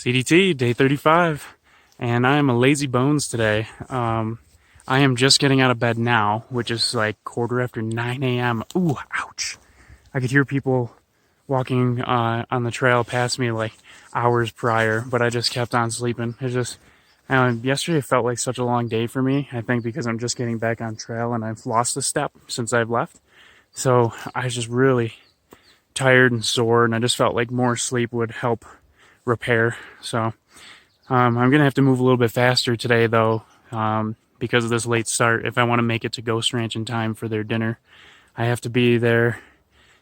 CDT, day 35, and I am a lazy bones today. I am just getting out of bed now, which is like quarter after 9 a.m. Ooh, ouch. I could hear people walking on the trail past me like hours prior, but I just kept on sleeping. Yesterday felt like such a long day for me, I think because I'm just getting back on trail and I've lost a step since I've left. So I was just really tired and sore, and I just felt like more sleep would help repair. So I'm gonna have to move a little bit faster today though, because of this late start. If I want to make it to Ghost Ranch in time for their dinner, I have to be there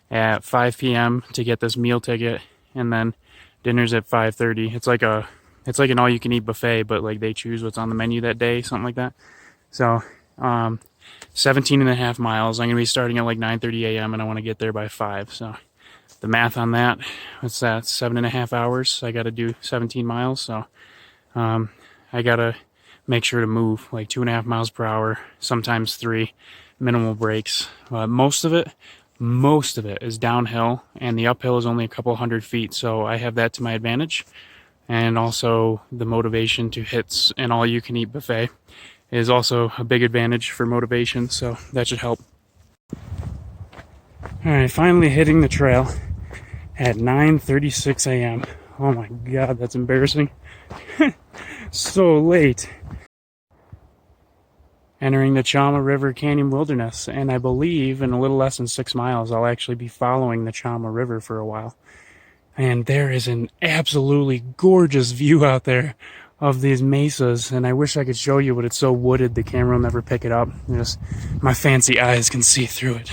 at 5 p.m. to get this meal ticket, and then dinner's at 5:30. It's like an all-you-can-eat buffet, but like they choose what's on the menu that day, something like that. So 17 and a half miles. I'm gonna be starting at like 9:30 a.m. and I want to get there by 5. So the math on that, what's that, 7.5 hours? I got to do 17 miles. So I got to make sure to move like 2.5 miles per hour, sometimes 3, minimal breaks. Most of it is downhill, and the uphill is only a couple hundred feet. So I have that to my advantage. And also the motivation to hit an all-you-can-eat buffet is also a big advantage for motivation. So that should help. All right, finally hitting the trail at 9:36 a.m. Oh my God, that's embarrassing. So late. Entering the Chama River Canyon Wilderness, and I believe in a little less than 6 miles, I'll actually be following the Chama River for a while. And there is an absolutely gorgeous view out there of these mesas, and I wish I could show you, but it's so wooded the camera will never pick it up. Just my fancy eyes can see through it.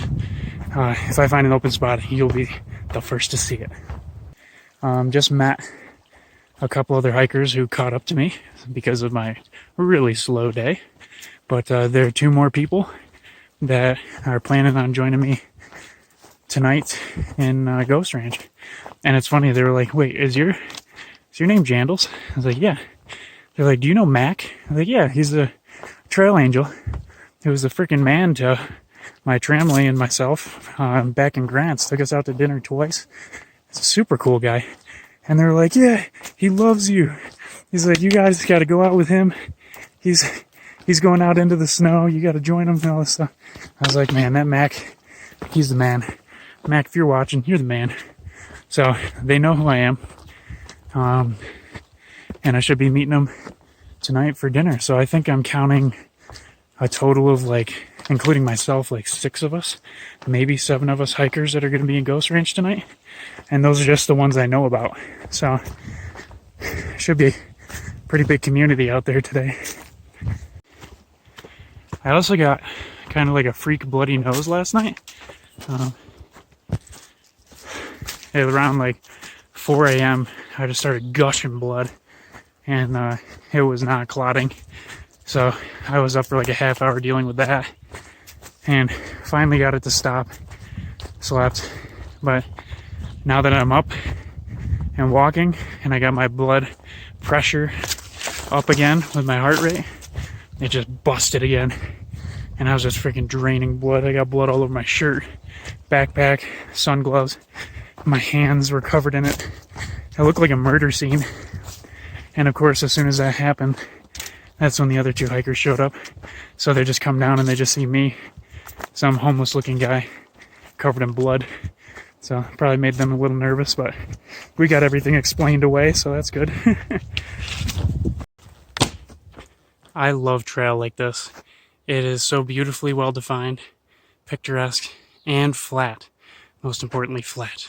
If I find an open spot, you'll be the first to see it. Just met a couple other hikers who caught up to me because of my really slow day. But there are 2 more people that are planning on joining me tonight in Ghost Ranch. And it's funny, they were like, wait, is your name Jandals? I was like, yeah. They're like, do you know Mac? I was like, yeah, he's a trail angel. He was the freaking man to my family and myself back in Grants. Took us out to dinner twice. He's a super cool guy. And they're like, yeah, he loves you. He's like, you guys got to go out with him. He's going out into the snow. You got to join him and all this stuff. I was like, man, that Mac, he's the man. Mac, if you're watching, you're the man. So they know who I am. And I should be meeting them tonight for dinner. So I think I'm counting a total of, like, including myself, like 6 of us, maybe 7 of us hikers that are going to be in Ghost Ranch tonight. And those are just the ones I know about. So should be a pretty big community out there today. I also got kind of like a freak bloody nose last night. Around like 4 a.m. I just started gushing blood, and it was not clotting. So I was up for like a half hour dealing with that, and finally got it to stop. Slept. But now that I'm up and walking, and I got my blood pressure up again with my heart rate, it just busted again. And I was just freaking draining blood. I got blood all over my shirt, backpack, sun gloves. My hands were covered in it. It looked like a murder scene. And of course, as soon as that happened, that's when the other 2 hikers showed up. So they just come down and they just see me, some homeless looking guy covered in blood. So probably made them a little nervous, but we got everything explained away, so that's good. I love trail like this. It is so beautifully well defined, picturesque, and flat. Most importantly, flat.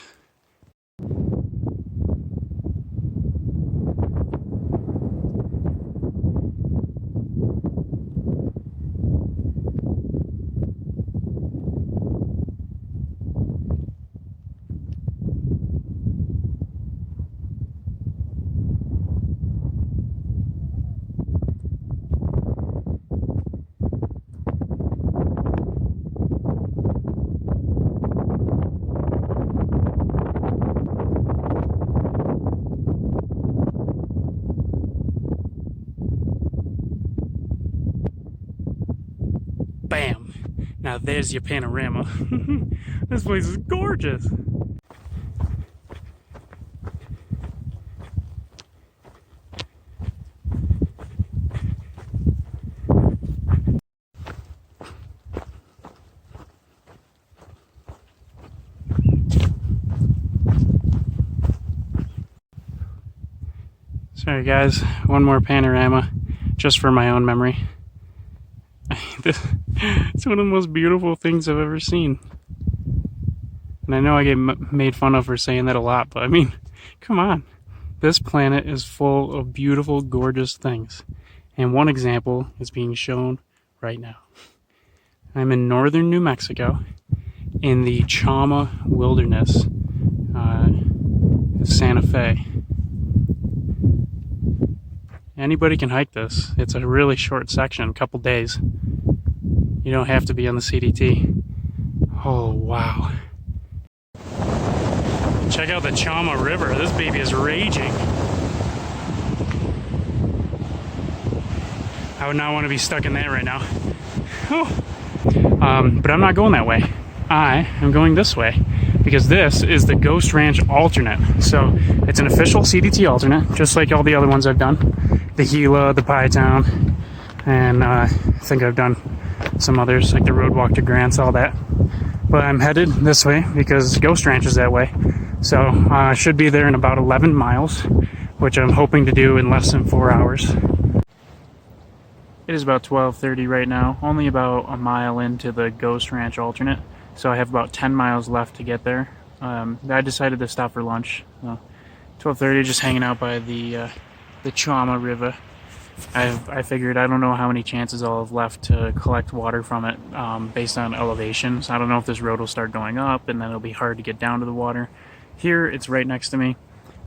Bam! Now there's your panorama. This place is gorgeous. Sorry guys, one more panorama just for my own memory. It's one of the most beautiful things I've ever seen. And I know I get made fun of for saying that a lot, but I mean, come on. This planet is full of beautiful, gorgeous things. And one example is being shown right now. I'm in northern New Mexico in the Chama Wilderness, Santa Fe. Anybody can hike this. It's a really short section, a couple days. You don't have to be on the CDT. Oh, wow. Check out the Chama River. This baby is raging. I would not want to be stuck in that right now. Oh. But I'm not going that way. I am going this way because this is the Ghost Ranch alternate. So it's an official CDT alternate, just like all the other ones I've done. The Gila, the Pie Town, and I think I've done some others like the Road Walk to Grants, all that. But I'm headed this way because Ghost Ranch is that way. So I should be there in about 11 miles, which I'm hoping to do in less than 4 hours. It is about 12:30 right now, only about a mile into the Ghost Ranch alternate, so I have about 10 miles left to get there. I decided to stop for lunch. 12:30, just hanging out by the Chama River. I figured I don't know how many chances I'll have left to collect water from it based on elevation. So I don't know if this road will start going up and then it'll be hard to get down to the water. Here, it's right next to me,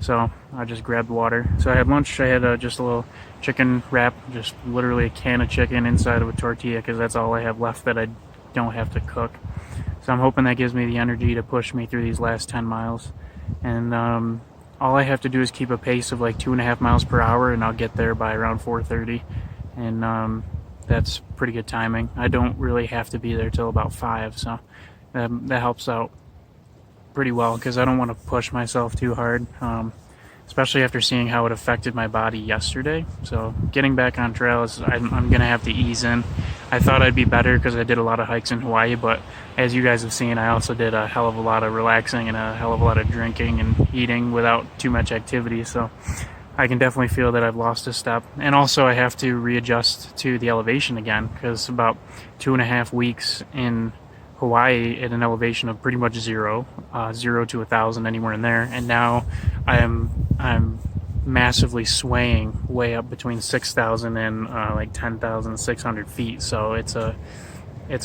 so I just grabbed water. So I had lunch. I had just a little chicken wrap, just literally a can of chicken inside of a tortilla because that's all I have left that I don't have to cook. So I'm hoping that gives me the energy to push me through these last 10 miles. And all I have to do is keep a pace of like 2.5 miles per hour and I'll get there by around 4:30. And that's pretty good timing. I don't really have to be there till about 5, so that helps out pretty well because I don't want to push myself too hard. Especially after seeing how it affected my body yesterday. So getting back on trail is, I'm gonna have to ease in. I thought I'd be better because I did a lot of hikes in Hawaii, but as you guys have seen, I also did a hell of a lot of relaxing and a hell of a lot of drinking and eating without too much activity. So I can definitely feel that I've lost a step. And also I have to readjust to the elevation again because about 2.5 weeks in Hawaii at an elevation of pretty much 0 to 1,000, anywhere in there, and now I'm massively swaying way up between 6,000 and like 10,600 feet. So it's a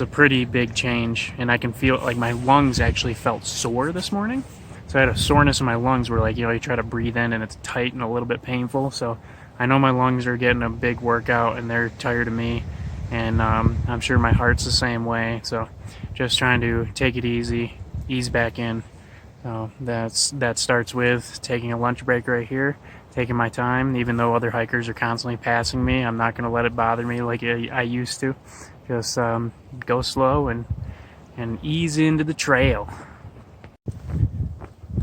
pretty big change, and I can feel like my lungs actually felt sore this morning. So I had a soreness in my lungs where, like, you try to breathe in and it's tight and a little bit painful. So I know my lungs are getting a big workout and they're tired of me, and I'm sure my heart's the same way. So just trying to take it easy, ease back in. That starts with taking a lunch break right here, taking my time. Even though other hikers are constantly passing me, I'm not going to let it bother me like I used to. Just go slow and ease into the trail.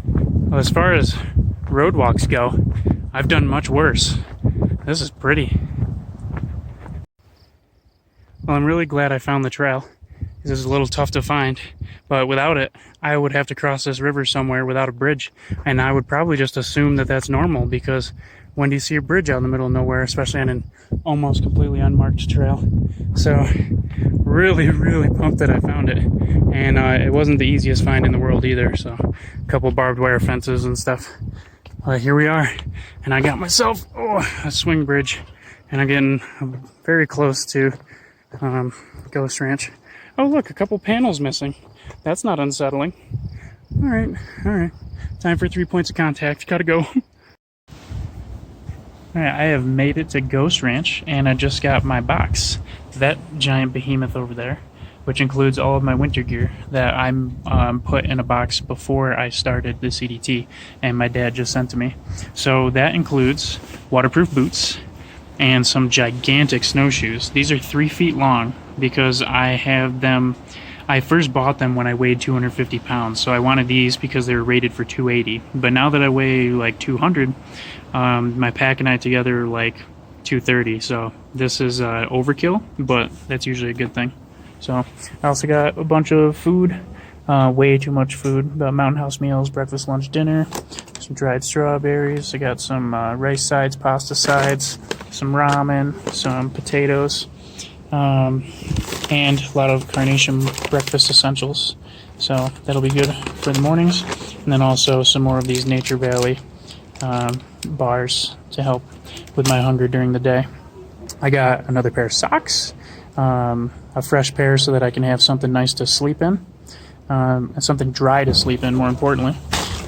Well, as far as road walks go, I've done much worse. This is pretty. Well, I'm really glad I found the trail. This is a little tough to find, but without it, I would have to cross this river somewhere without a bridge, and I would probably just assume that that's normal, because when do you see a bridge out in the middle of nowhere, especially on an almost completely unmarked trail? So really, really pumped that I found it, and it wasn't the easiest find in the world either, so a couple barbed wire fences and stuff. But here we are, and I got myself a swing bridge, and I'm getting very close to Ghost Ranch. Oh, look, a couple panels missing. That's not unsettling. All right. Time for 3 points of contact. Gotta go. All right, I have made it to Ghost Ranch, and I just got my box. That giant behemoth over there, which includes all of my winter gear that I'm put in a box before I started the CDT, and my dad just sent to me. So that includes waterproof boots and some gigantic snowshoes. These are 3 feet long because I have them. I first bought them when I weighed 250 pounds, so I wanted these because they were rated for 280. But now that I weigh like 200, my pack and I together are like 230. So this is overkill, but that's usually a good thing. So I also got a bunch of food, way too much food. The Mountain House meals, breakfast, lunch, dinner. some dried strawberries. I got some rice sides, pasta sides, some ramen, some potatoes, and a lot of Carnation breakfast essentials. So that'll be good for the mornings. And then also some more of these Nature Valley bars to help with my hunger during the day. I got another pair of socks, a fresh pair so that I can have something nice to sleep in, and something dry to sleep in, more importantly.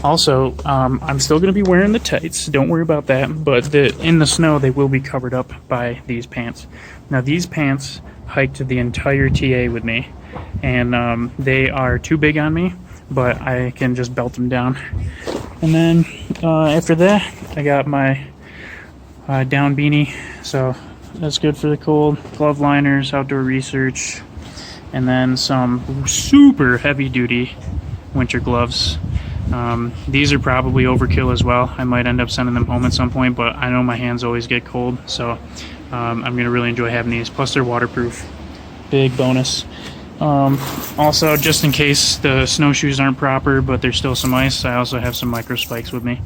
Also, I'm still going to be wearing the tights, don't worry about that, but in the snow they will be covered up by these pants. Now these pants hiked the entire TA with me, and they are too big on me, but I can just belt them down. And then after that, I got my down beanie, so that's good for the cold. Glove liners, outdoor research, and then some super heavy duty winter gloves. These are probably overkill as well. I might end up sending them home at some point, but I know my hands always get cold, so I'm going to really enjoy having these. Plus they're waterproof. Big bonus. Also, just in case the snowshoes aren't proper, but there's still some ice, I also have some micro spikes with me.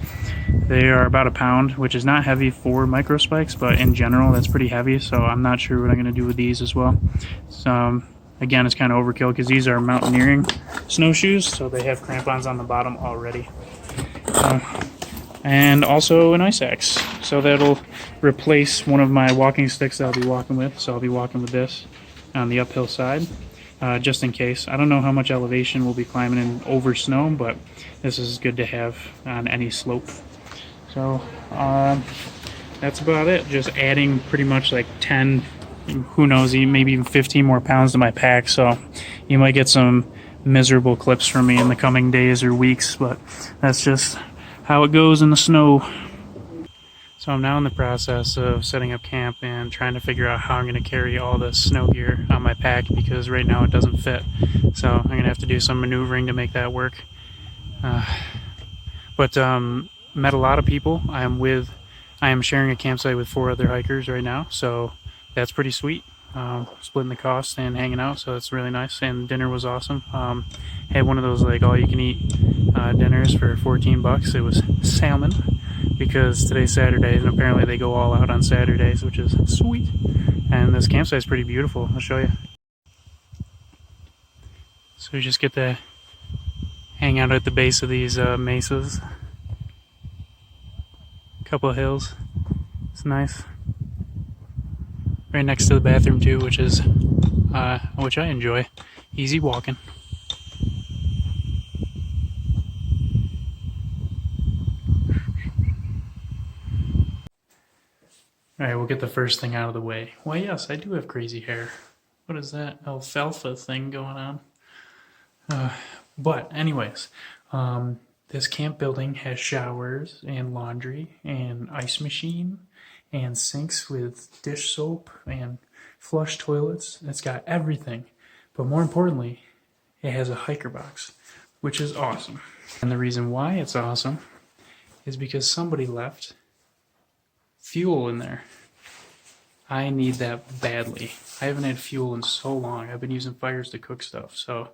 They are about a pound, which is not heavy for micro spikes, but in general that's pretty heavy, so I'm not sure what I'm going to do with these as well. So, again, it's kind of overkill because these are mountaineering snowshoes, so they have crampons on the bottom already. And also an ice axe, so that'll replace one of my walking sticks that I'll be walking with, so I'll be walking with this on the uphill side. Just in case. I don't know how much elevation we'll be climbing in over snow, but this is good to have on any slope. So that's about it. Just adding pretty much like 10, who knows, maybe even 15 more pounds to my pack. So you might get some miserable clips from me in the coming days or weeks, but that's just how it goes in the snow. So I'm now in the process of setting up camp and trying to figure out how I'm going to carry all the snow gear on my pack, because right now it doesn't fit. So I'm going to have to do some maneuvering to make that work. But met a lot of people. I am sharing a campsite with 4 other hikers right now, so that's pretty sweet. Splitting the cost and hanging out, so that's really nice. And dinner was awesome. Had one of those like all-you-can-eat dinners for $14. It was salmon, because today's Saturday and apparently they go all out on Saturdays, which is sweet. And this campsite is pretty beautiful. I'll show you. So we just get to hang out at the base of these mesas. A couple of hills. It's nice. Right next to the bathroom too, which I enjoy. Easy walking. Alright, we'll get the first thing out of the way. Well, yes, I do have crazy hair. What is that alfalfa thing going on? But anyways, this camp building has showers and laundry and ice machine and sinks with dish soap and flush toilets. It's got everything. But more importantly, it has a hiker box, which is awesome. And the reason why it's awesome is because somebody left fuel in there. I need that badly. I haven't had fuel in so long. I've been using fires to cook stuff, so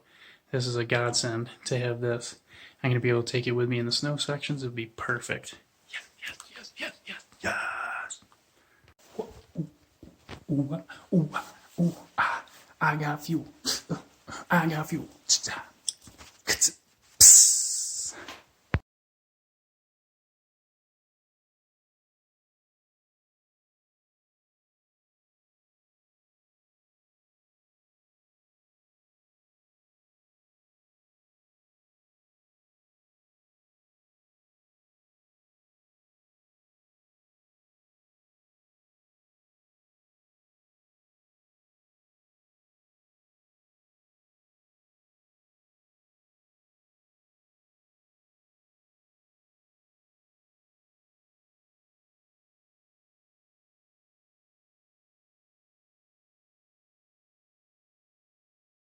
this is a godsend to have this. I'm going to be able to take it with me in the snow sections. It would be perfect. Yes, yes, yes, yes, yes, yes. Ooh, ooh, ooh, ah, I got fuel. I got fuel.